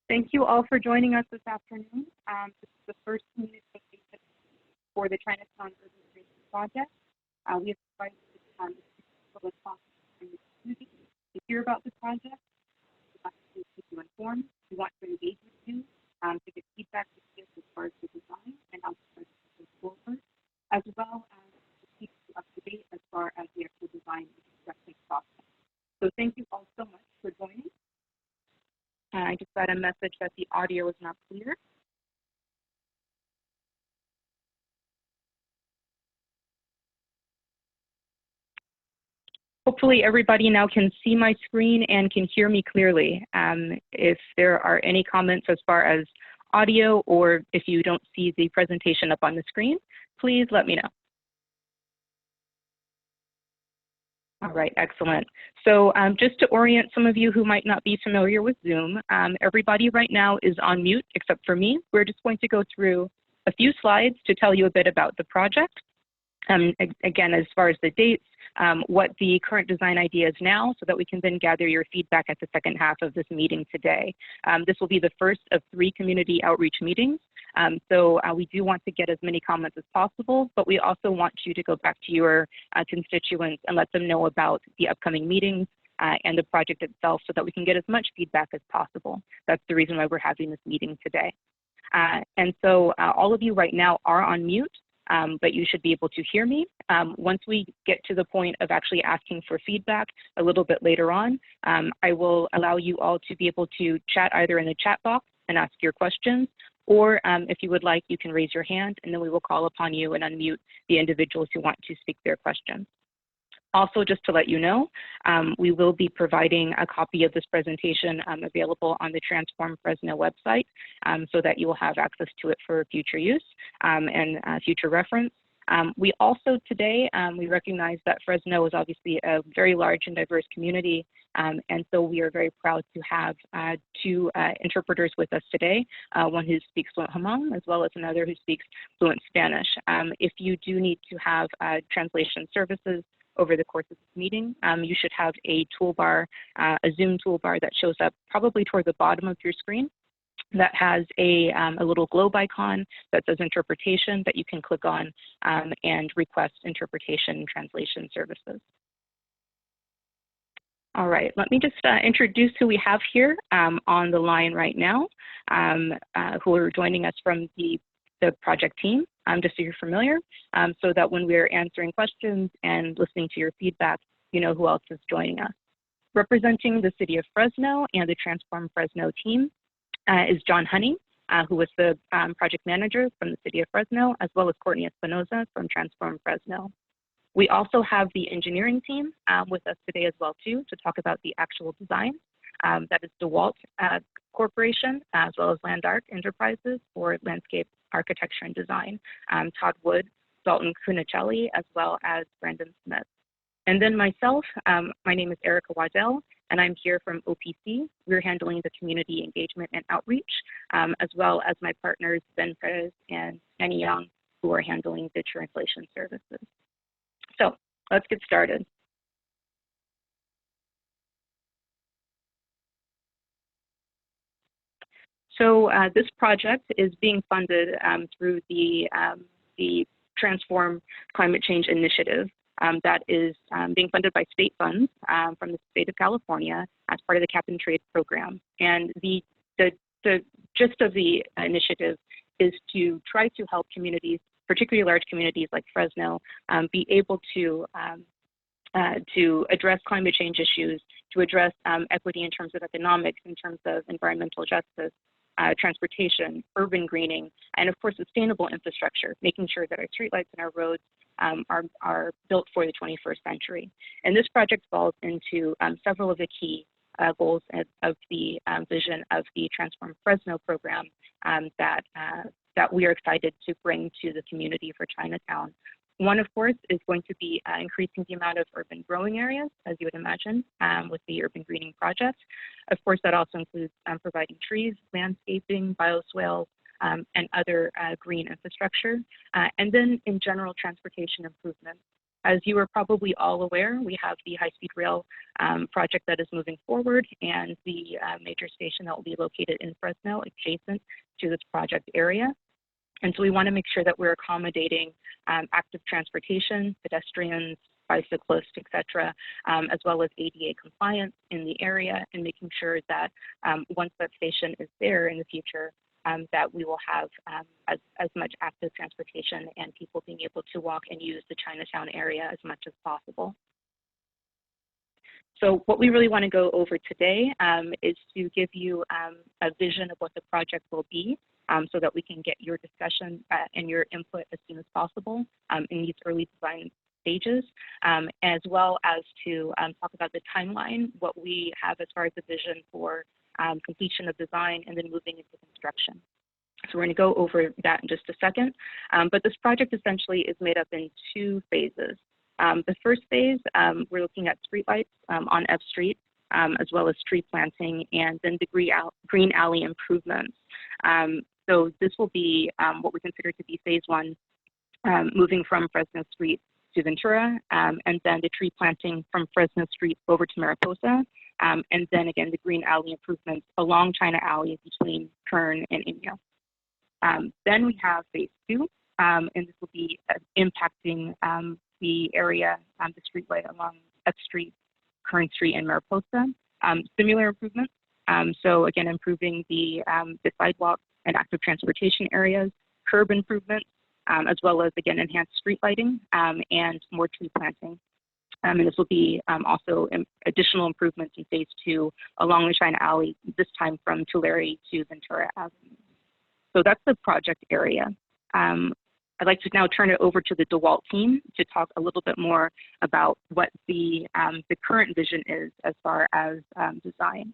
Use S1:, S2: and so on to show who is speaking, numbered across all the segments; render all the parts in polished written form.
S1: Thank you all for joining us this afternoon. This is the first communication for the Chinatown Urban Green Project. We have provided people as possible in the community to hear about the project. We want to keep you informed. We want to engage with you to get feedback as far as the design and how the project goes forward, as well as to keep you up to date as far as the actual design and construction process. So thank you all so much for joining. I just got a message that the audio was not clear. Hopefully everybody now can see my screen and can hear me clearly. If there are any comments as far as audio, or if you don't see the presentation up on the screen, please let me know. All right, excellent. So just to orient some of you who might not be familiar with Zoom, everybody right now is on mute except for me. We're just going to go through a few slides to tell you a bit about the project. Again, as far as the dates, what the current design idea is now, so that we can then gather your feedback at the second half of this meeting today. This will be the first of 3 community outreach meetings. So we do want to get as many comments as possible, but we also want you to go back to your constituents and let them know about the upcoming meetings and the project itself, so that we can get as much feedback as possible. That's the reason why we're having this meeting today. And so all of you right now are on mute. But you should be able to hear me. Once we get to the point of actually asking for feedback a little bit later on, I will allow you all to be able to chat either in the chat box and ask your questions, or if you would like, you can raise your hand and then we will call upon you and unmute the individuals who want to speak their questions. Also, just to let you know, we will be providing a copy of this presentation available on the Transform Fresno website, so that you will have access to it for future use and future reference. We also today, we recognize that Fresno is obviously a very large and diverse community, and so we are very proud to have 2 interpreters with us today, one who speaks fluent Hmong, as well as another who speaks fluent Spanish. If you do need to have translation services over the course of this meeting, you should have a toolbar, a Zoom toolbar that shows up probably toward the bottom of your screen that has a little globe icon that says interpretation that you can click on and request interpretation and translation services. All right, let me just introduce who we have here on the line right now, who are joining us from the project team, just so you're familiar, so that when we're answering questions and listening to your feedback, you know who else is joining us. Representing the City of Fresno and the Transform Fresno team is John Honey, who was the project manager from the City of Fresno, as well as Courtney Espinoza from Transform Fresno. We also have the engineering team with us today as well too, to talk about the actual design. That is DeWalt Corporation, as well as Landark Enterprises for landscape architecture and design, Todd Wood, Dalton Cunicelli, as well as Brandon Smith. And then myself, my name is Erica Waddell, and I'm here from OPC. We're handling the community engagement and outreach, as well as my partners, Ben Perez and Annie Young, who are handling the translation services. So let's get started. So this project is being funded through the Transform Climate Change Initiative that is being funded by state funds from the state of California as part of the Cap and Trade program. And the gist of the initiative is to try to help communities, particularly large communities like Fresno, be able to address climate change issues, to address equity in terms of economics, in terms of environmental justice, transportation, urban greening, and of course sustainable infrastructure, making sure that our streetlights and our roads are built for the 21st century. And this project falls into several of the key goals of the vision of the Transform Fresno program that we are excited to bring to the community for Chinatown. One, of course, is going to be increasing the amount of urban growing areas, as you would imagine, with the urban greening project. Of course, that also includes providing trees, landscaping, bioswales, and other green infrastructure. And then in general, transportation improvements, As you are probably all aware, we have the high-speed rail project that is moving forward, and the major station that will be located in Fresno adjacent to this project area. And so we want to make sure that we're accommodating active transportation, pedestrians, bicyclists, et cetera, as well as ADA compliance in the area, and making sure that once that station is there in the future, that we will have as much active transportation and people being able to walk and use the Chinatown area as much as possible. So what we really want to go over today is to give you a vision of what the project will be, so that we can get your discussion and your input as soon as possible in these early design stages, as well as to talk about the timeline, what we have as far as the vision for completion of design and then moving into construction. So we're going to go over that in just a second. But this project essentially is made up in two phases. The first phase, we're looking at streetlights on F Street, as well as tree planting, and then the green alley improvements. So this will be what we consider to be phase one, moving from Fresno Street to Ventura, and then the tree planting from Fresno Street over to Mariposa, and then again the green alley improvements along China Alley between Kern and Inyo. Then we have phase two, and this will be impacting the area, the streetlight along F Street, Kern Street, and Mariposa. Similar improvements. So again, improving the sidewalk and active transportation areas, curb improvements, as well as again enhanced street lighting and more tree planting. And this will be also additional improvements in phase two along the China Alley, this time from Tulare to Ventura Avenue. So that's the project area. I'd like to now turn it over to the DeWalt team to talk a little bit more about what the current vision is as far as design.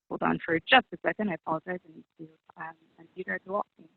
S1: Hold on for just a second. I apologize. I need to unmute our DeWalt team.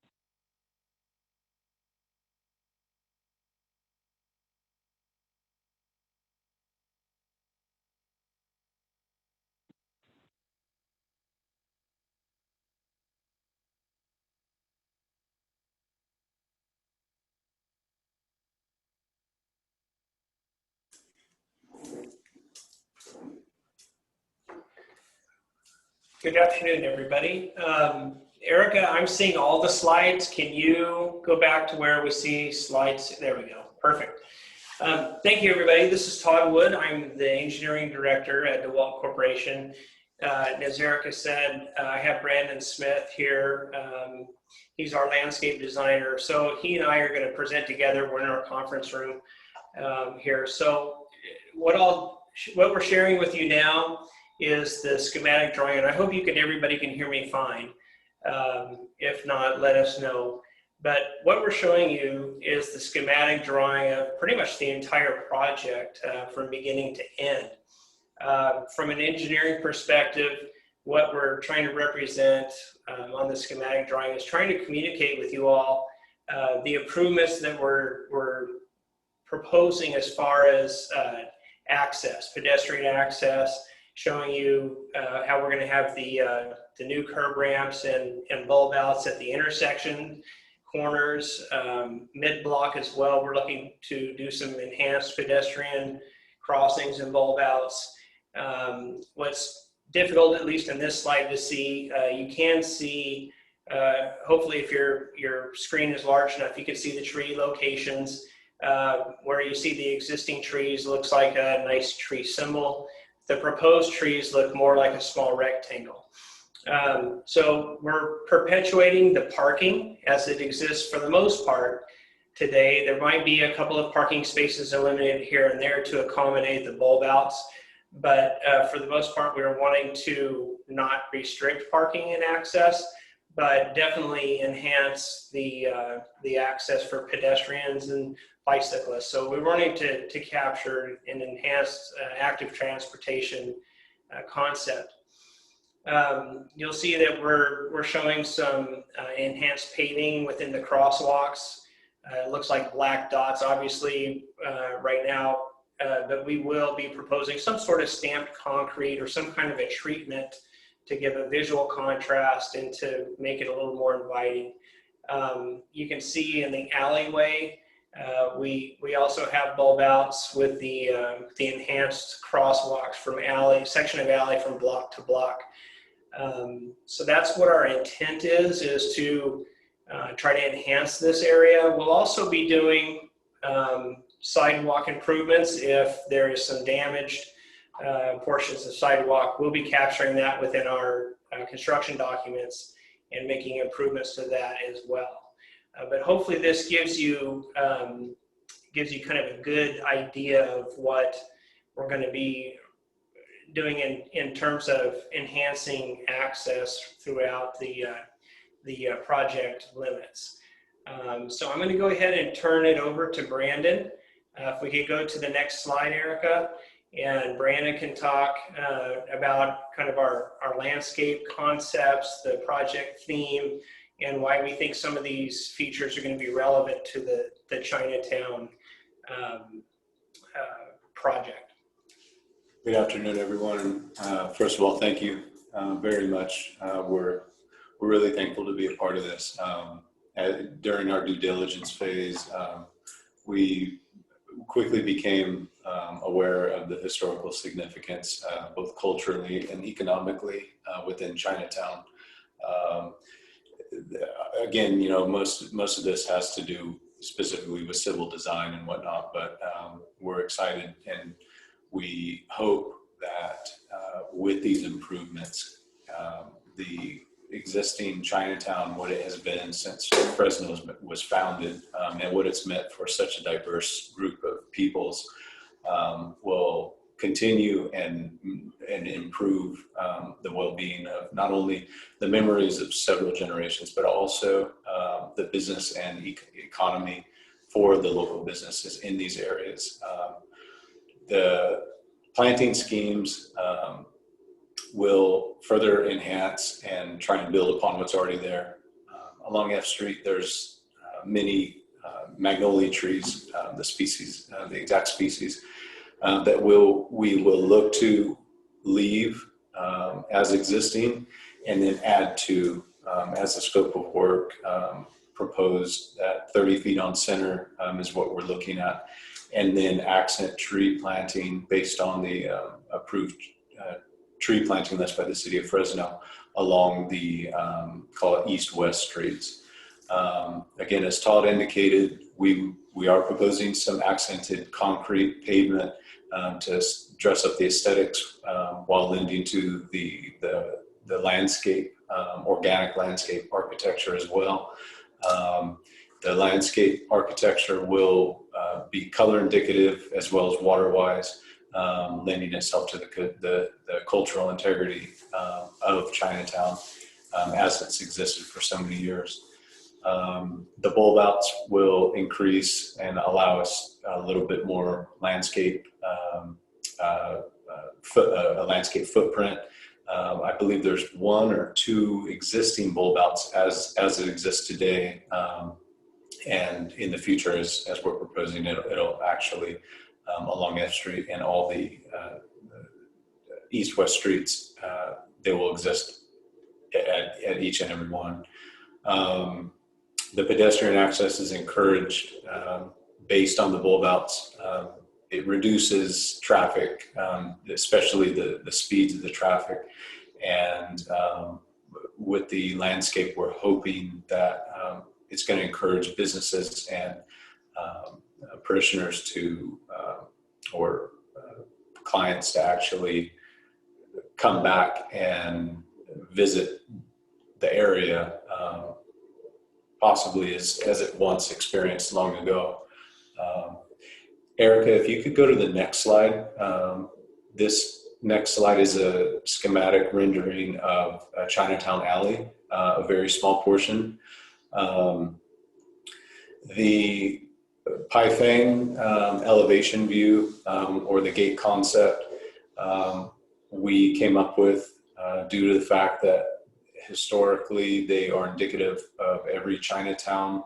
S2: Good afternoon, everybody. Erica, I'm seeing all the slides. Can you go back to where we see slides? There we go. Perfect. Thank you, everybody. This is Todd Wood. I'm the engineering director at DeWalt Corporation. As Erica said, I have Brandon Smith here. He's our landscape designer. So he and I are going to present together. We're in our conference room here. So what we're sharing with you now is the schematic drawing, and I hope everybody can hear me fine. If not, let us know. But what we're showing you is the schematic drawing of pretty much the entire project from beginning to end. From an engineering perspective, what we're trying to represent on the schematic drawing is trying to communicate with you all the improvements that we're proposing as far as access, pedestrian access, showing you how we're going to have the new curb ramps and bulb outs at the intersection corners, mid-block as well. We're looking to do some enhanced pedestrian crossings and bulb outs. What's difficult, at least in this slide, to see, you can see, hopefully if your screen is large enough, you can see the tree locations. Where you see the existing trees looks like a nice tree symbol. The proposed trees look more like a small rectangle. So we're perpetuating the parking as it exists for the most part today. There might be a couple of parking spaces eliminated here and there to accommodate the bulb outs, but for the most part, we're wanting to not restrict parking and access, but definitely enhance the access for pedestrians and bicyclists. So we're wanting to capture an enhanced active transportation concept. You'll see that we're showing some enhanced paving within the crosswalks. It looks like black dots, obviously, right now, but we will be proposing some sort of stamped concrete or some kind of a treatment to give a visual contrast and to make it a little more inviting. You can see in the alleyway, we also have bulb outs with the enhanced crosswalks from section of alley from block to block. So that's what our intent is to try to enhance this area. We'll also be doing sidewalk improvements if there is some damaged portions of sidewalk. We'll be capturing that within our construction documents and making improvements to that as well. But hopefully this gives you kind of a good idea of what we're going to be doing in terms of enhancing access throughout the project limits. So I'm going to go ahead and turn it over to Brandon. If we could go to the next slide, Erica, and Brandon can talk about kind of our landscape concepts, the project theme, and why we think some of these features are going to be relevant to the Chinatown project.
S3: Good afternoon, everyone. First of all, thank you very much. We're really thankful to be a part of this. During our due diligence phase, we quickly became aware of the historical significance, both culturally and economically, within Chinatown. Again, you know, most of this has to do specifically with civil design and whatnot, but we're excited, and we hope that with these improvements, the existing Chinatown, what it has been since Fresno was founded, and what it's meant for such a diverse group of peoples, will continue and improve the well-being of not only the memories of several generations, but also the business and economy for the local businesses in these areas. The planting schemes will further enhance and try and build upon what's already there. Along F Street, there's many magnolia trees, the exact species that we will look to leave as existing, and then add to as the scope of work proposed. That 30 feet on center is what we're looking at, and then accent tree planting based on the approved tree planting list by the city of Fresno along the call it east-west streets. Again, as Todd indicated, we are proposing some accented concrete pavement to dress up the aesthetics while lending to the landscape, organic landscape architecture as well. The landscape architecture will be color indicative as well as water-wise, lending itself to the cultural integrity of Chinatown as it's existed for so many years. The bulb outs will increase and allow us a little bit more landscape, a landscape footprint. I believe there's 1 or 2 existing bulb outs as it exists today. And in the future, as we're proposing, it'll actually, along F Street and all the east-west streets, they will exist at each and every one. The pedestrian access is encouraged based on the bulb outs. It reduces traffic, especially the speeds of the traffic. And with the landscape, we're hoping that it's going to encourage businesses and parishioners to, or clients to actually come back and visit the area, possibly as it once experienced long ago. Erica, if you could go to the next slide. This next slide is a schematic rendering of Chinatown Alley, a very small portion. The Paifeng elevation view, or the gate concept, we came up with due to the fact that historically they are indicative of every Chinatown,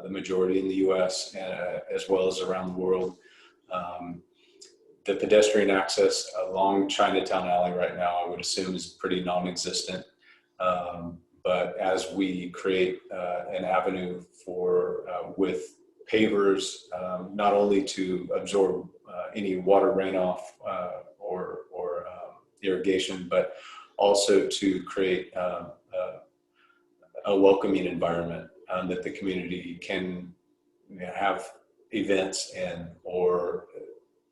S3: the majority in the US, as well as around the world. The pedestrian access along Chinatown Alley right now, I would assume, is pretty non-existent. but as we create an avenue for with pavers, not only to absorb any water runoff or irrigation, but also to create a welcoming environment that the community can have events in, or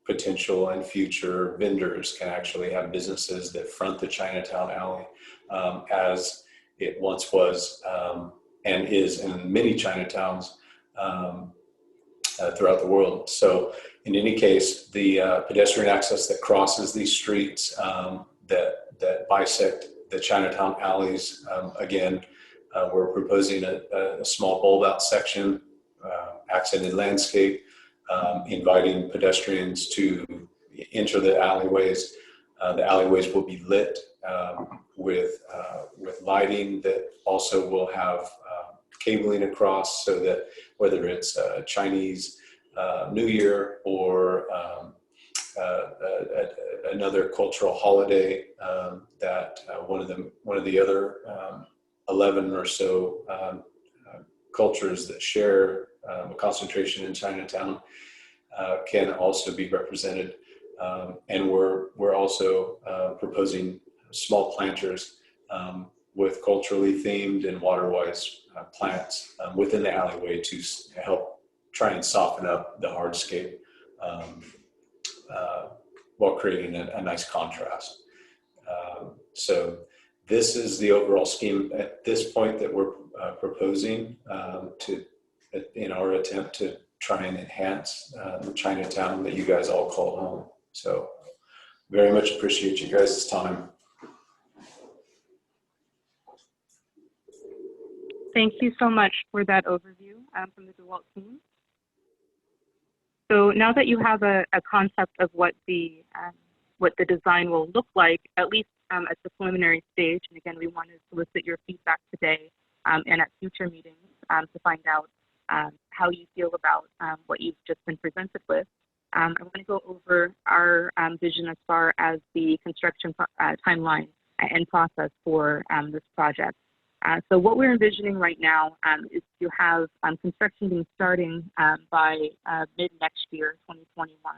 S3: potential and future vendors can actually have businesses that front the Chinatown alley as it once was and is in many Chinatowns throughout the world. So in any case, the pedestrian access that crosses these streets that bisect the Chinatown alleys, again, we're proposing a small bulb out section, accented landscape, inviting pedestrians to enter the alleyways. The alleyways will be lit with lighting that also will have cabling across, so that whether it's Chinese New Year or another cultural holiday, that one of the other 11 or so cultures that share a concentration in Chinatown can also be represented. And we're also proposing small planters with culturally themed and water-wise plants within the alleyway to help try and soften up the hardscape while creating a nice contrast. So this is the overall scheme at this point that we're proposing in our attempt to try and enhance the Chinatown that you guys all call home. So very much appreciate you guys' time.
S1: Thank you so much for that overview from the DeWalt team. So now that you have a concept of what the design will look like, at least at the preliminary stage, and again, we want to solicit your feedback today and at future meetings to find out how you feel about what you've just been presented with. I'm going to go over our vision as far as the construction timeline and process for this project. So what we're envisioning right now is to have construction being starting by mid next year, 2021.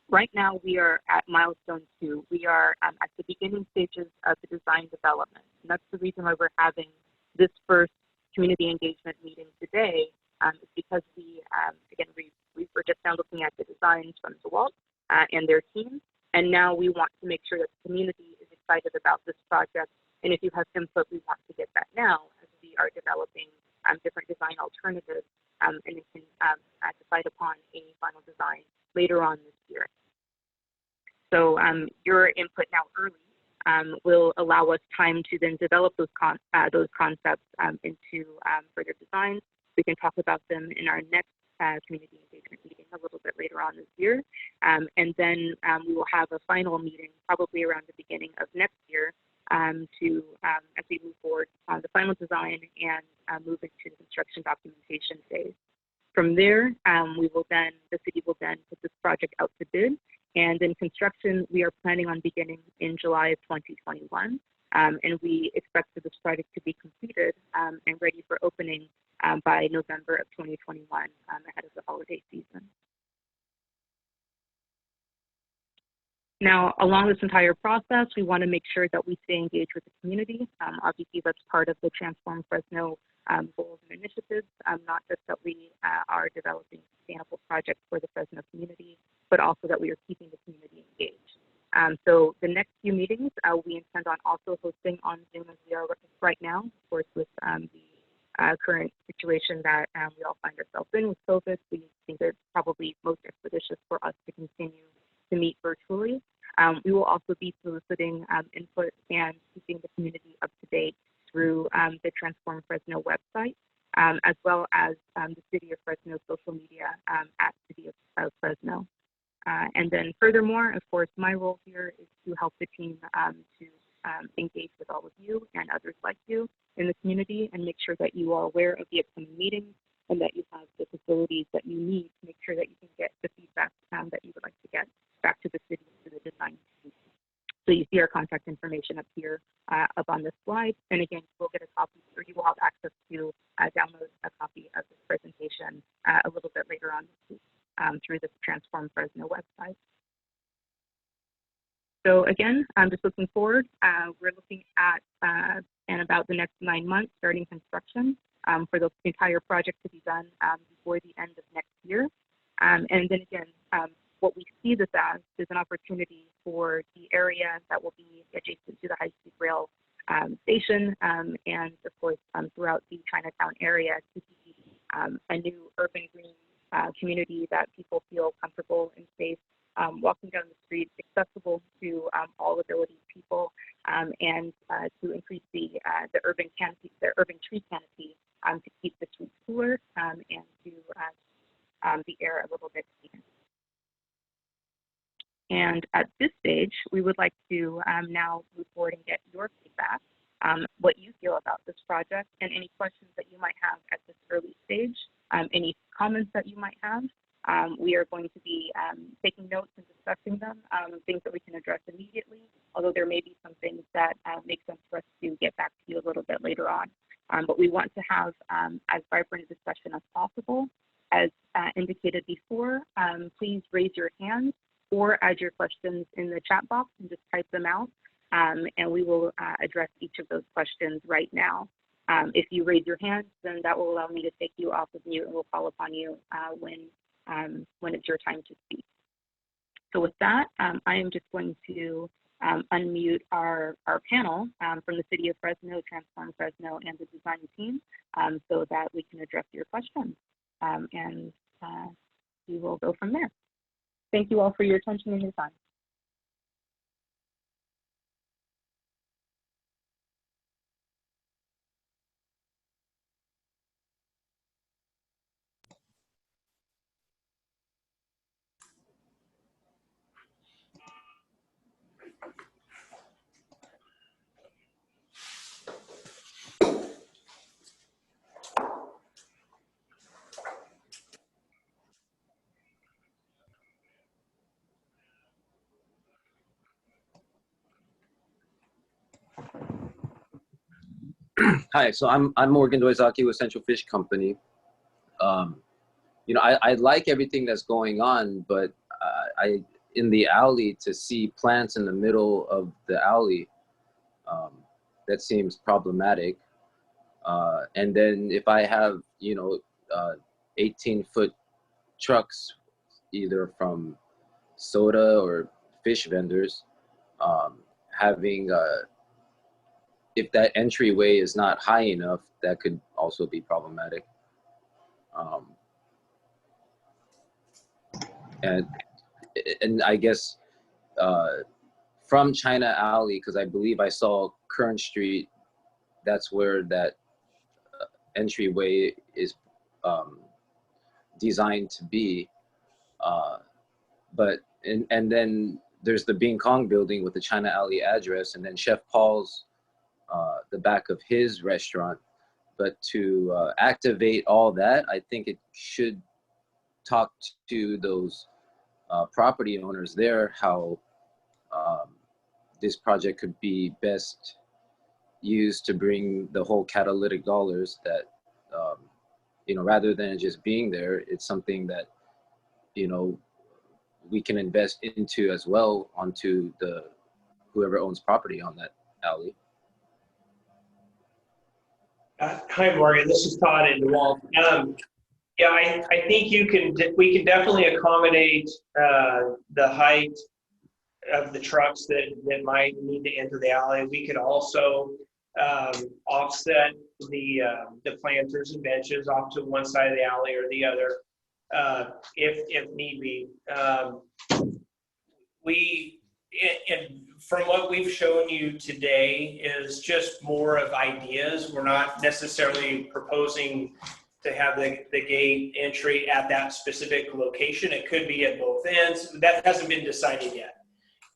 S1: Right now, we are at milestone 2. We are at the beginning stages of the design development. And that's the reason why we're having this first community engagement meeting today, is because we were just now looking at the designs from DeWalt and their team. And now we want to make sure that the community is excited about this project. And if you have input, we want to get that now as we are developing different design alternatives and we can decide upon a final design later on this year. So your input now early will allow us time to then develop those concepts into further designs. We can talk about them in our next community engagement meeting a little bit later on this year. And then we will have a final meeting probably around the beginning of next year as we move forward on the final design and move into the construction documentation phase. From there, the city will then put this project out to bid. And in construction, we are planning on beginning in July of 2021. And we expect for this project to be completed and ready for opening by November of 2021 ahead of the holiday season. Now, along this entire process, we want to make sure that we stay engaged with the community. Obviously, that's part of the Transform Fresno goals and initiatives, not just that we are developing sustainable projects for the Fresno community, but also that we are keeping the community engaged. So the next few meetings, we intend on also hosting on Zoom as we are right now, of course, with the current situation that we all find ourselves in with COVID. We think it's probably most expeditious for us to continue to meet virtually. We will also be soliciting input and keeping the community up to date through the Transform Fresno website, as well as the City of Fresno social media at City of Fresno. And then furthermore, of course, my role here is to help the team to engage with all of you and others like you in the community and make sure that you are aware of the upcoming meetings and that you have the facilities that you need to make sure that you can get the feedback that you would like to get back to the city through the design team. So you see our contact information up here, up on this slide. And again, you will get a copy, or you will have access to download a copy of this presentation a little bit later on this week through the Transform Fresno website. So again, I'm just looking forward. We're looking at in about the next 9 months, starting construction for the entire project to be done before the end of next year. And then again, what we see this as is an opportunity for the area that will be adjacent to the high-speed rail station and of course throughout the Chinatown area to be a new urban green community that people feel comfortable and safe walking down the street, accessible to all ability people, and to increase the urban canopy, the urban tree canopy to keep the streets cooler and to the air a little bit cleaner. And at this stage, we would like to now move forward and get your feedback, what you feel about this project, and any questions that you might have at this early stage, any comments that you might have. We are going to be taking notes and discussing them, things that we can address immediately, although there may be some things that make sense for us to get back to you a little bit later on. But we want to have as vibrant a discussion as possible. As indicated before, please raise your hand or add your questions in the chat box and just type them out, and we will address each of those questions right now. If you raise your hand, then that will allow me to take you off of mute and we'll call upon you when it's your time to speak. So with that, I am just going to unmute our panel from the City of Fresno, Transform Fresno, and the design team so that we can address your questions. And we will go from there. Thank you all for your attention and your time.
S4: Hi, so I'm Morgan Doizaki with Central Fish Company. You know, I like everything that's going on, but in the alley to see plants in the middle of the alley, that seems problematic. And then if I have, you know, 18-foot trucks, either from soda or fish vendors, having if that entryway is not high enough, that could also be problematic. And I guess from China Alley, because I believe I saw Kern Street, that's where that entryway is designed to be. And then there's the Bing Kong building with the China Alley address, and then Chef Paul's, the back of his restaurant. But to activate all that, I think it should talk to those property owners there how this project could be best used to bring the whole catalytic dollars that, you know, rather than just being there, it's something that, you know, we can invest into as well onto the whoever owns property on that alley.
S2: Hi, Morgan. This is Todd in DeWalt. Yeah, I think we can definitely accommodate the height of the trucks that might need to enter the alley. We could also offset the planters and benches off to one side of the alley or the other if need be. And from what we've shown you today is just more of ideas. We're not necessarily proposing to have the gate entry at that specific location. It could be at both ends. That hasn't been decided yet.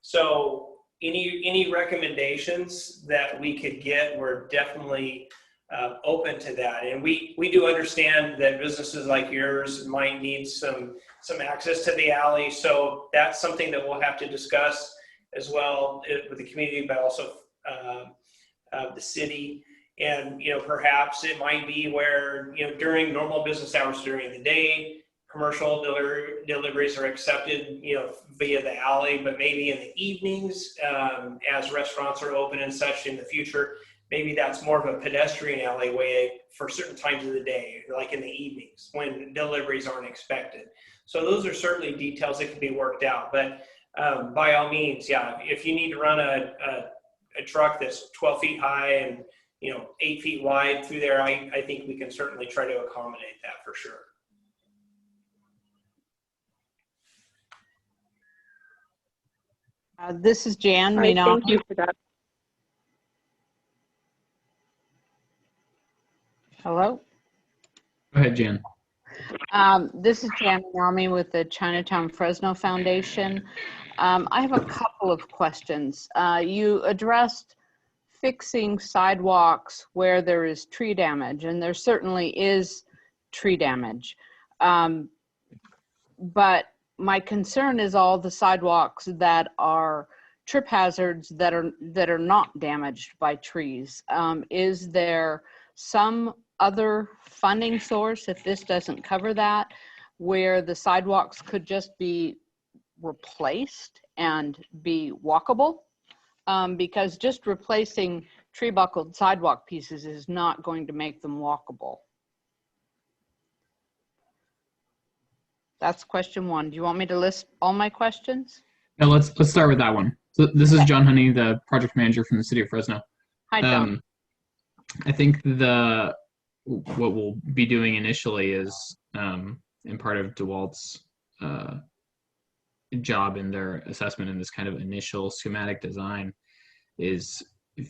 S2: So any recommendations that we could get, we're definitely open to that. And we do understand that businesses like yours might need some access to the alley. So that's something that we'll have to discuss. as well with the community, but also the city. And, perhaps it might be where, during normal business hours during the day, commercial deliveries are accepted, via the alley, but maybe in the evenings, as restaurants are open and such in the future, maybe that's more of a pedestrian alleyway for certain times of the day, like in the evenings when deliveries aren't expected. So those are certainly details that can be worked out. But by all means, yeah, if you need to run a truck that's 12 feet high and 8 feet wide through there, I think we can certainly try to accommodate that for sure.
S5: This is Jan.
S1: All right, thank you for that.
S5: Hello.
S6: Go ahead, Jan.
S5: This is Jan Minami with the Chinatown Fresno Foundation. I have a couple of questions. You addressed fixing sidewalks where there is tree damage, and there certainly is tree damage. But my concern is all the sidewalks that are trip hazards that are not damaged by trees. Is there some other funding source, if this doesn't cover that, where the sidewalks could just be replaced and be walkable? Because just replacing tree buckled sidewalk pieces is not going to make them walkable. That's question one. Do you want me to list all my questions?
S6: No, let's start with that one. So this is John Honey, the project manager from the city of Fresno.
S5: Hi, John.
S6: I think what we'll be doing initially is, and part of DeWalt's job in their assessment in this kind of initial schematic design, is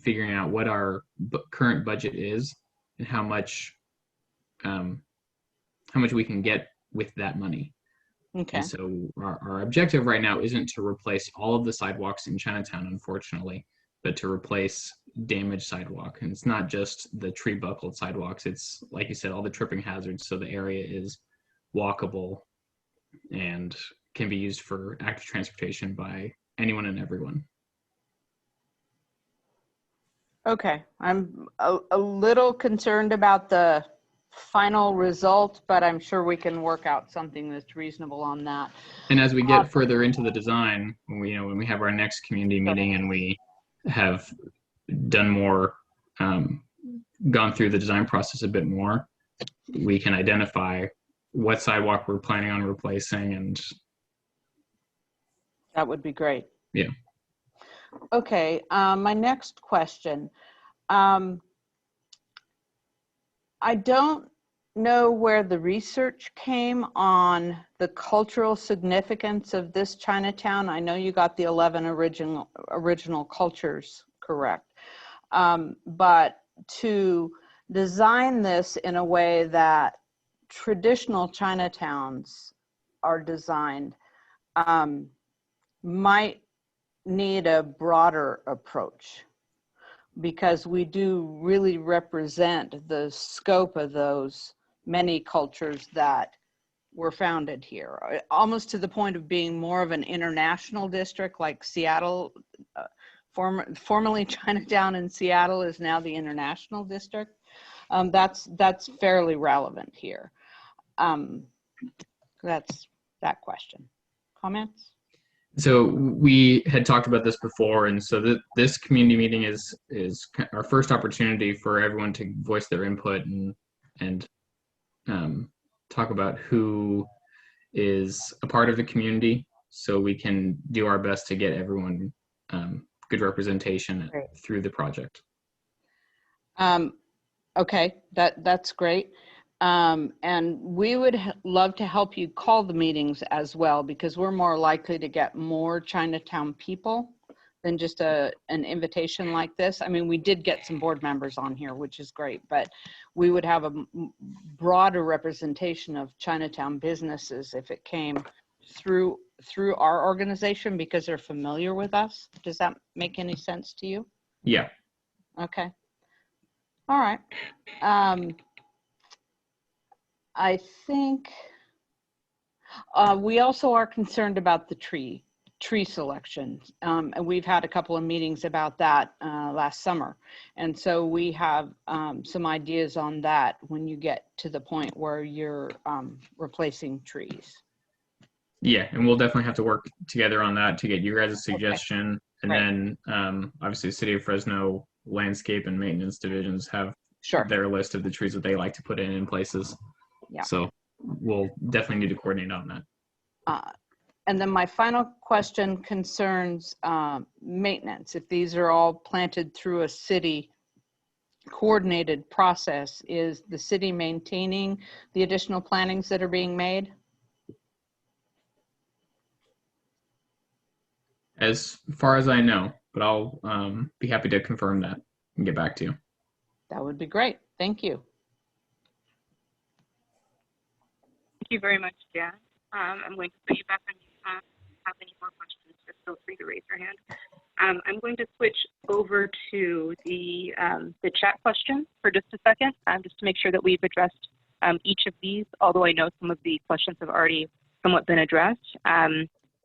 S6: figuring out what our current budget is and how much we can get with that money.
S5: Okay.
S6: And so our objective right now isn't to replace all of the sidewalks in Chinatown, unfortunately, but to replace damaged sidewalk. And it's not just the tree buckled sidewalks. It's, like you said, all the tripping hazards. So the area is walkable and can be used for active transportation by anyone and everyone.
S5: Okay. I'm a little concerned about the final result, but I'm sure we can work out something that's reasonable on that.
S6: And as we get further into the design, when we have our next community meeting and we have done more, gone through the design process a bit more, we can identify what sidewalk we're planning on replacing, and
S5: that would be great.
S6: Yeah.
S5: Okay. My next question. I don't know where the research came on the cultural significance of this Chinatown. I know you got the 11 original cultures correct, but to design this in a way that traditional Chinatowns are designed might need a broader approach, because we do really represent the scope of those many cultures that were founded here, almost to the point of being more of an international district, like Seattle. Formerly Chinatown in Seattle is now the international district. That's fairly relevant here. That's that question. Comments?
S6: so we had talked about this before, and so this community meeting is our first opportunity for everyone to voice their input and talk about who is a part of the community, so we can do our best to get everyone good representation through the project.
S5: Okay, that's great. And we would love to help you call the meetings as well, because we're more likely to get more Chinatown people than just an invitation like this. I mean, we did get some board members on here, which is great, but we would have a broader representation of Chinatown businesses if it came through our organization, because they're familiar with us. Does that make any sense to you?
S6: Yeah.
S5: Okay. All right. I think we also are concerned about the tree tree selection. And we've had a couple of meetings about that last summer. And so we have some ideas on that when you get to the point where you're replacing trees.
S6: Yeah, and we'll definitely have to work together on that to get you guys' suggestion. And
S5: Right.
S6: then obviously the City of Fresno landscape and maintenance divisions have
S5: Sure.
S6: their list of the trees that they like to put in places.
S5: Yeah.
S6: So we'll definitely need to coordinate on that.
S5: And then my final question concerns maintenance. If these are all planted through a city coordinated process, is the city maintaining the additional plantings that are being made?
S6: As far as I know, but I'll be happy to confirm that and get back to you.
S5: That would be great. Thank you.
S1: Thank you very much, Jan. I'm going to put you back on mute. If you have any more questions, just feel free to raise your hand. I'm going to switch over to the chat question for just a second, just to make sure that we've addressed each of these, although I know some of the questions have already somewhat been addressed.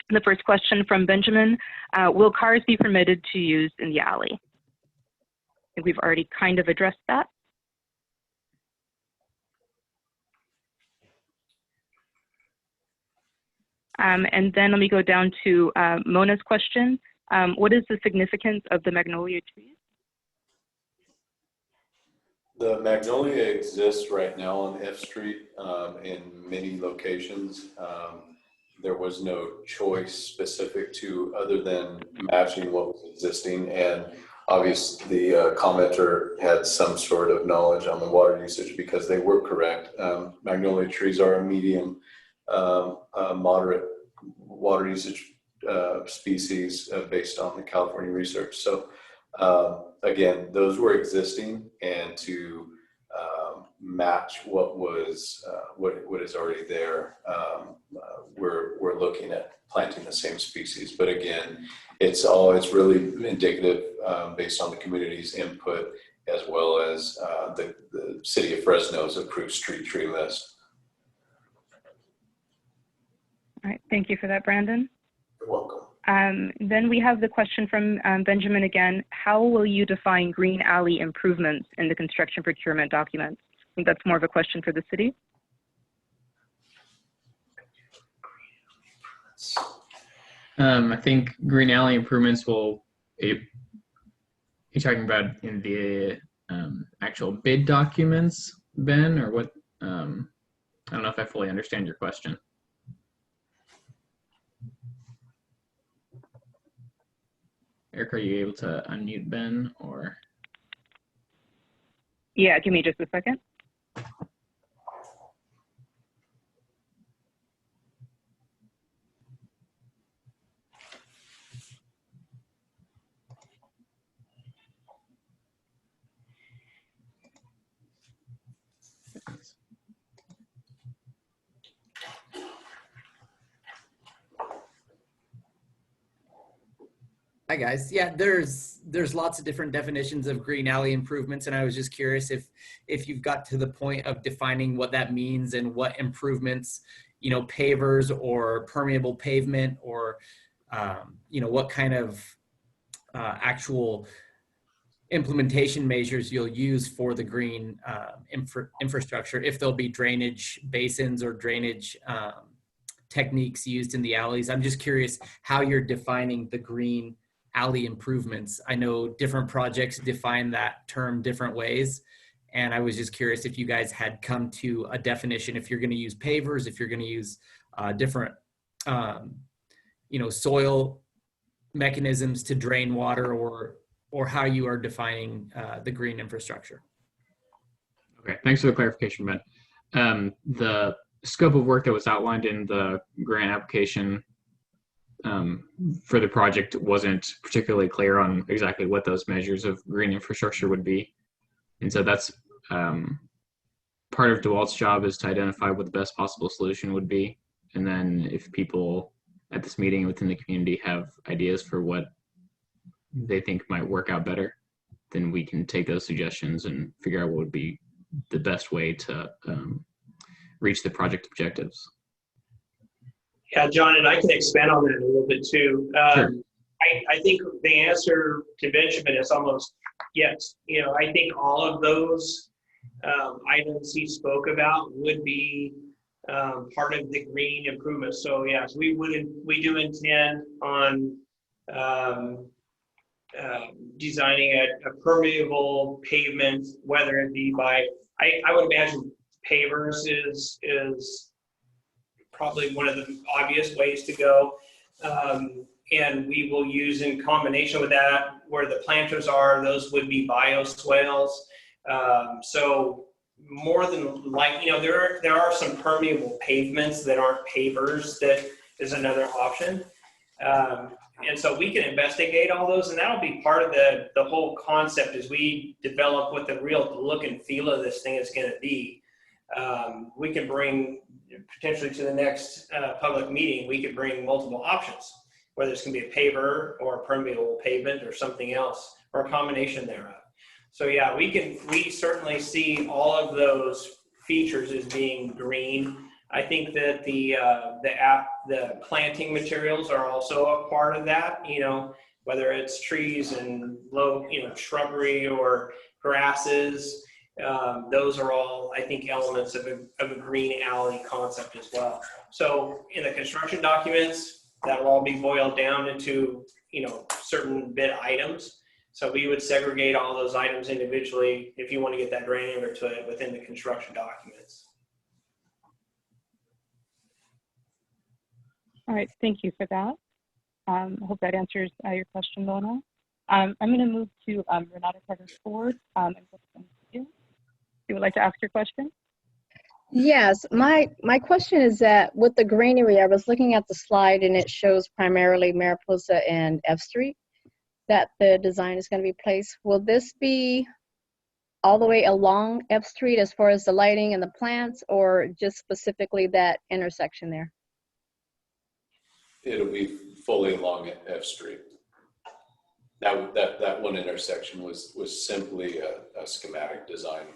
S1: The first question from Benjamin, will cars be permitted to use in the alley? I think we've already kind of addressed that. And then let me go down to Mona's question. What is the significance of the magnolia trees?
S3: The magnolia exists right now on F Street in many locations. There was no choice specific to other than matching what was existing, and obviously the commenter had some sort of knowledge on the water usage because they were correct. Magnolia trees are a medium, moderate water usage species based on the California research. So again, those were existing, and to match what was what is already there, we're looking at planting the same species. But again, it's really indicative based on the community's input as well as the City of Fresno's approved street tree list.
S1: All right, thank you for that, Brandon.
S3: You're welcome.
S1: Then we have the question from Benjamin again. How will you define green alley improvements in the construction procurement documents? I think that's more of a question for the city.
S6: I think green alley improvements will, you're talking about in the actual bid documents, Ben, or what? I don't know if I fully understand your question. Eric, are you able to unmute Ben, or?
S1: Yeah, give me just a second.
S7: Hi guys. Yeah, there's lots of different definitions of green alley improvements, and I was just curious if you've got to the point of defining what that means and what improvements, you know, pavers or permeable pavement, or you know, what kind of actual implementation measures you'll use for the green infrastructure, if there'll be drainage basins or drainage techniques used in the alleys. I'm just curious how you're defining the green alley improvements. I know different projects define that term different ways, and I was just curious if you guys had come to a definition, if you're going to use pavers, if you're going to use different you know, soil mechanisms to drain water, or how you are defining the green infrastructure.
S6: Okay, thanks for the clarification, Ben. The scope of work that was outlined in the grant application for the project wasn't particularly clear on exactly what those measures of green infrastructure would be. And so that's part of DeWalt's job, is to identify what the best possible solution would be. And then if people at this meeting within the community have ideas for what they think might work out better, then we can take those suggestions and figure out what would be the best way to reach the project objectives.
S2: Yeah, John, and I can expand on that a little bit too.
S6: Sure.
S2: I think the answer to Benjamin is almost yes. You know, I think all of those items he spoke about would be part of the green improvement. So yes, we do intend on designing a permeable pavement, whether it be by, I would imagine pavers is probably one of the obvious ways to go. And we will use in combination with that, where the planters are, those would be bioswales. So more than like, you know, there are some permeable pavements that aren't pavers that is another option. And so we can investigate all those, and that'll be part of the whole concept as we develop what the real look and feel of this thing is going to be. We can bring potentially to the next public meeting, we could bring multiple options, whether it's going to be a paver or a permeable pavement or something else, or a combination thereof. So yeah, we certainly see all of those features as being green. I think that the planting materials are also a part of that, you know, whether it's trees and low, you know, shrubbery or grasses. Those are all, I think, elements of a green alley concept as well. So in the construction documents, that will all be boiled down into, you know, certain bid items. So we would segregate all those items individually if you want to get that granular to it within the construction documents.
S1: All right, thank you for that. I hope that answers your question, Mona. I'm going to move to Renata Carter-Ford. And you would like to ask your question?
S8: Yes, my question is that with the greenery, I was looking at the slide and it shows primarily Mariposa and F Street that the design is going to be placed. Will this be all the way along F Street as far as the lighting and the plants, or just specifically that intersection there?
S3: It'll be fully along F Street. That one intersection was simply a schematic design.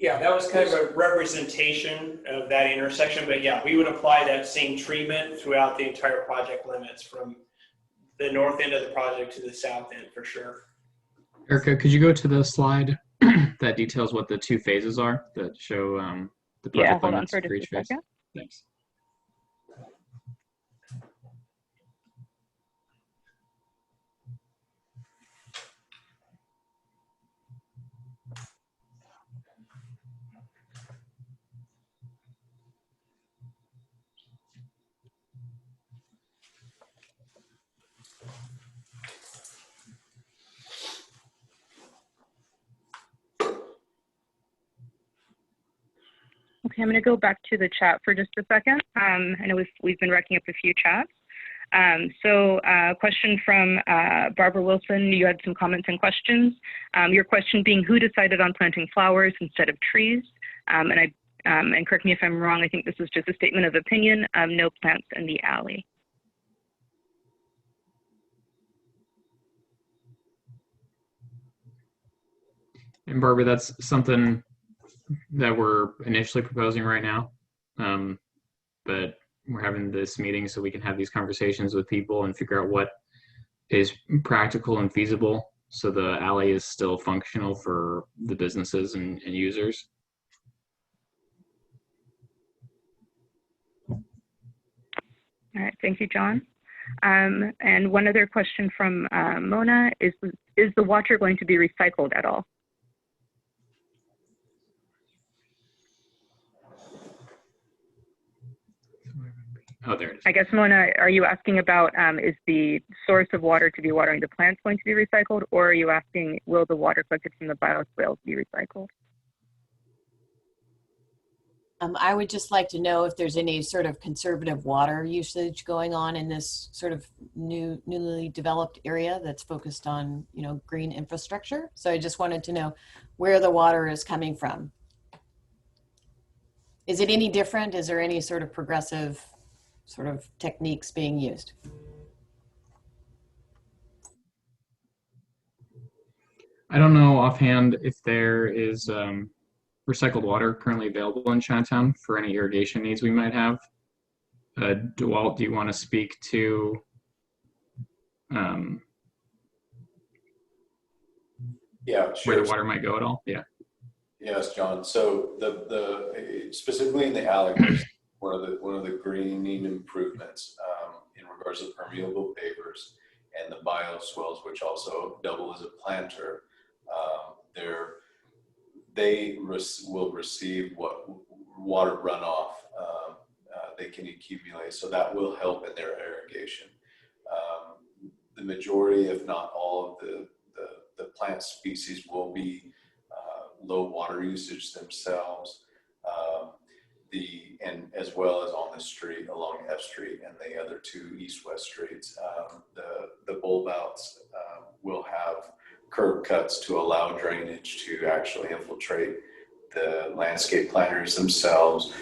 S2: Yeah, that was kind of a representation of that intersection, but yeah, we would apply that same treatment throughout the entire project limits from the north end of the project to the south end for sure.
S6: Erica, could you go to the slide that details what the two phases are that show the project
S1: hold on
S6: limits
S1: for
S6: for each
S1: just a
S6: phase?
S1: second.
S6: Thanks.
S1: Okay, I'm going to go back to the chat for just a second. I know we've been racking up a few chats. So question from Barbara Wilson. You had some comments and questions. Your question being, who decided on planting flowers instead of trees? And correct me if I'm wrong, I think this is just a statement of opinion, no plants in the alley.
S6: And Barbara, that's something that we're initially proposing right now. But we're having this meeting so we can have these conversations with people and figure out what is practical and feasible so the alley is still functional for the businesses and users.
S1: All right, thank you, John. And one other question from Mona is the water going to be recycled at all?
S6: Oh, there it is.
S1: I guess, Mona, are you asking about is the source of water to be watering the plants going to be recycled, or are you asking will the water collected from the bioswales be recycled?
S9: I would just like to know if there's any sort of conservative water usage going on in this sort of newly developed area that's focused on, you know, green infrastructure. So I just wanted to know where the water is coming from. Is it any different? Is there any sort of progressive sort of techniques being used?
S6: I don't know offhand if there is recycled water currently available in Chinatown for any irrigation needs we might have. Walt, do you want to speak to
S3: Yeah, sure.
S6: where the water might go at all? Yeah.
S3: Yes, John. So the specifically in the alleyways, one of the greening improvements in regards to permeable pavers and the bioswales, which also double as a planter, will receive what water runoff they can accumulate. So that will help in their irrigation. The majority, if not all, of the plant species will be low water usage themselves, and as well as on the street along F Street and the other two east-west streets. The bulb outs will have curb cuts to allow drainage to actually infiltrate the landscape planters themselves,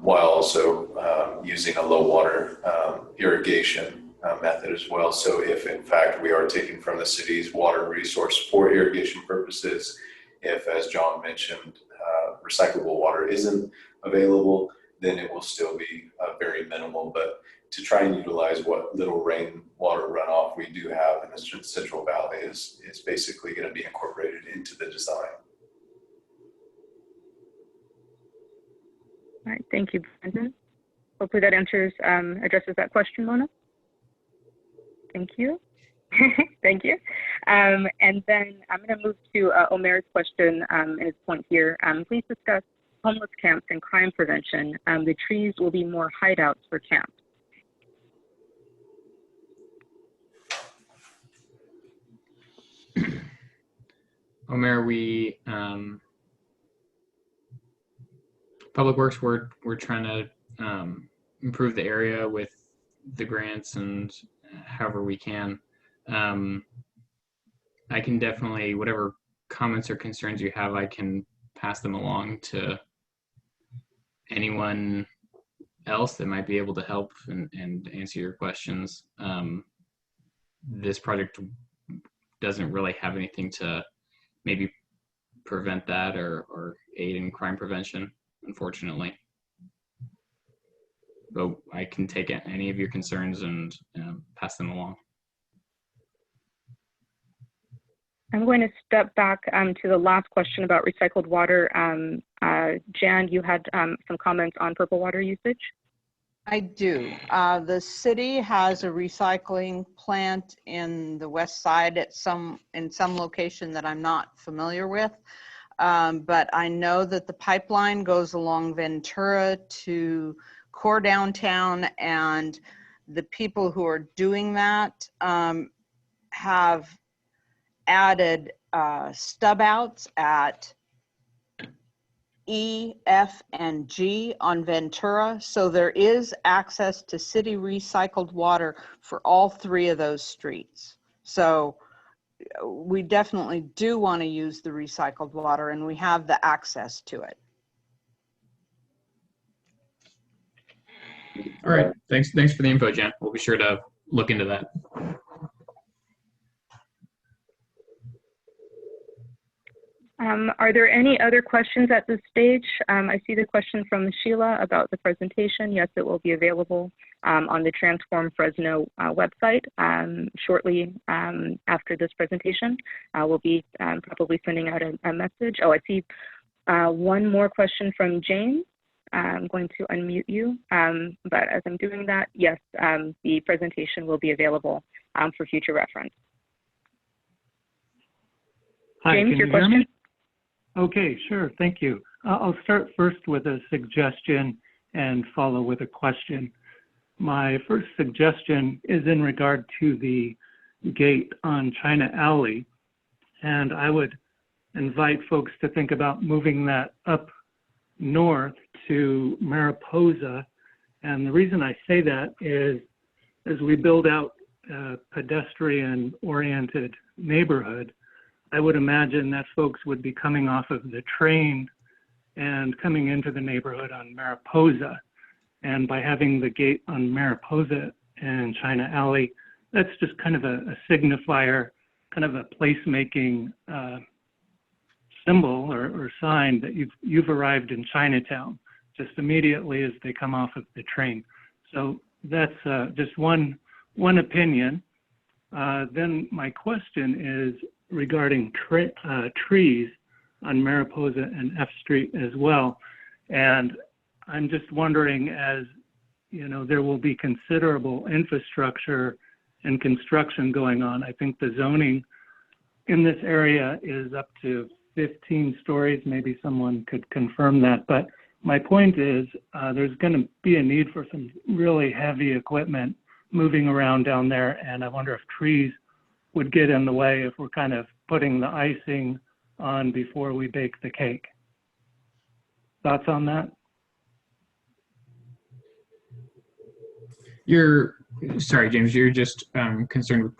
S3: while also using a low water irrigation method as well. So if in fact we are taking from the city's water resource for irrigation purposes, if, as John mentioned, recyclable water isn't available, then it will still be very minimal. But to try and utilize what little rainwater runoff we do have in the Central Valley is basically going to be incorporated into the design.
S1: All right, thank you, Brandon. Hopefully that addresses that question, Mona. Thank you. Thank you. And then I'm going to move to Omer's question and his point here. Please discuss homeless camps and crime prevention. The trees will be more hideouts for camps.
S6: Omer, we Public Works, we're trying to improve the area with the grants and however we can. I can definitely, whatever comments or concerns you have, I can pass them along to anyone else that might be able to help and answer your questions. This project doesn't really have anything to maybe prevent that or aid in crime prevention, unfortunately. But I can take any of your concerns and pass them along.
S1: I'm going to step back to the last question about recycled water. Jan, you had some comments on purple water usage?
S5: I do. The city has a recycling plant in the west side in some location that I'm not familiar with. But I know that the pipeline goes along Ventura to core downtown, and the people who are doing that have added stub outs at E, F, and G on Ventura. So there is access to city recycled water for all three of those streets. So we definitely do want to use the recycled water, and we have the access to it.
S6: All right, thanks for the info, Jen. We'll be sure to look into that.
S1: Are there any other questions at this stage? I see the question from Sheila about the presentation. Yes, it will be available on the Transform Fresno website shortly after this presentation. We'll be probably sending out a message. Oh, I see one more question from James. I'm going to unmute you, but as I'm doing that, yes, the presentation will be available for future reference.
S10: Hi,
S1: James,
S10: can
S1: your
S10: you hear
S1: question?
S10: me? Okay, sure, thank you. I'll start first with a suggestion and follow with a question. My first suggestion is in regard to the gate on China Alley, and I would invite folks to think about moving that up north to Mariposa. And the reason I say that is as we build out a pedestrian-oriented neighborhood, I would imagine that folks would be coming off of the train and coming into the neighborhood on Mariposa. And by having the gate on Mariposa and China Alley, that's just kind of a signifier, kind of a placemaking symbol or sign that you've arrived in Chinatown just immediately as they come off of the train. So that's just one opinion. Then my question is regarding trees on Mariposa and F Street as well. And I'm just wondering, as you know, there will be considerable infrastructure and construction going on. I think the zoning in this area is up to 15 stories. Maybe someone could confirm that. But my point is there's going to be a need for some really heavy equipment moving around down there. And I wonder if trees would get in the way if we're kind of putting the icing on before we bake the cake. Thoughts on that?
S6: Sorry, James, you're just concerned with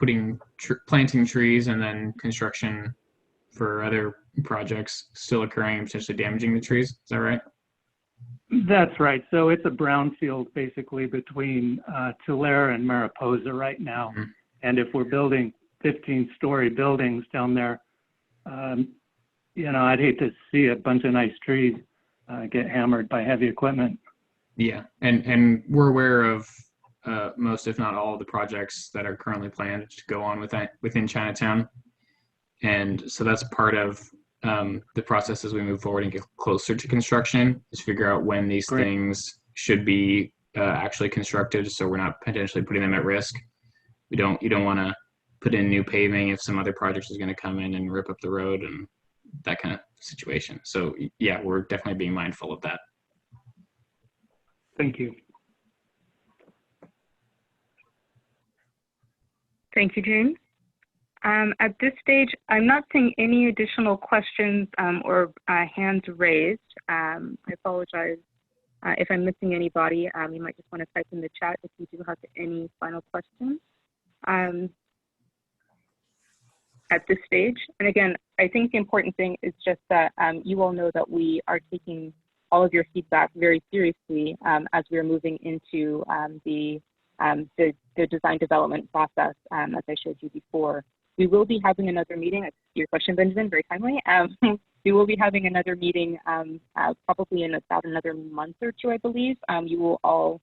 S6: planting trees and then construction for other projects still occurring and potentially damaging the trees. Is that right?
S10: That's right. So it's a brownfield basically between Tulare and Mariposa right now. Mm-hmm. And if we're building 15-story buildings down there, you know, I'd hate to see a bunch of nice trees get hammered by heavy equipment.
S6: Yeah, and we're aware of most, if not all, of the projects that are currently planned to go on within Chinatown. And so that's part of the process as we move forward and get closer to construction, is figure out when these things should be actually constructed, so we're not potentially putting them at risk. You don't want to put in new paving if some other project is going to come in and rip up the road and that kind of situation. So yeah, we're definitely being mindful of that.
S10: Thank you.
S1: Thank you, James. At this stage, I'm not seeing any additional questions or hands raised. I apologize if I'm missing anybody. You might just want to type in the chat if you do have any final questions at this stage. And again, I think the important thing is just that you all know that we are taking all of your feedback very seriously as we're moving into the design development process, as I showed you before. We will be having another meeting. Your question, Benjamin, very timely. We will be having another meeting probably in about another month or two, I believe. You will all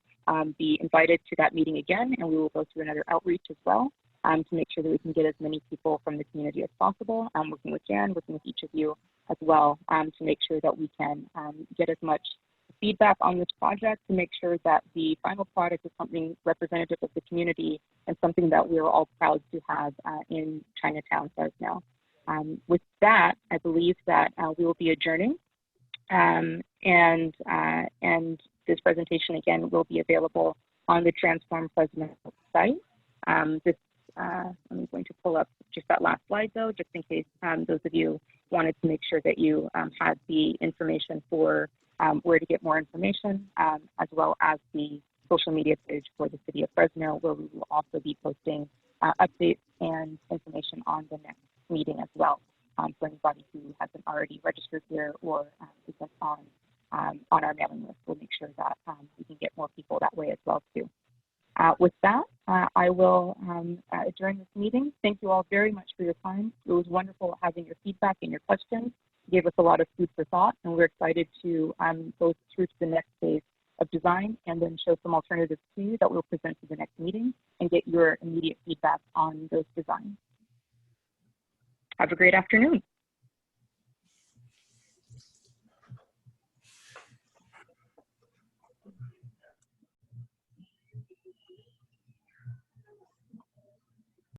S1: be invited to that meeting again, and we will go through another outreach as well to make sure that we can get as many people from the community as possible. Working with Jan, working with each of you as well to make sure that we can get as much feedback on this project to make sure that the final product is something representative of the community and something that we're all proud to have in Chinatown, Fresno. With that, I believe that we will be adjourning, and this presentation again will be available on the Transform Fresno site. I'm going to pull up just that last slide though, just in case those of you wanted to make sure that you had the information for where to get more information, as well as the social media page for the City of Fresno, where we will also be posting updates and information on the next meeting as well, for anybody who hasn't already registered here or isn't on our mailing list. We'll make sure that we can get more people that way as well too. With that, I will adjourn this meeting. Thank you all very much for your time. It was wonderful having your feedback and your questions. It gave us a lot of food for thought, and we're excited to go through to the next phase of design and then show some alternatives to you that we'll present to the next meeting and get your immediate feedback on those designs. Have a great afternoon.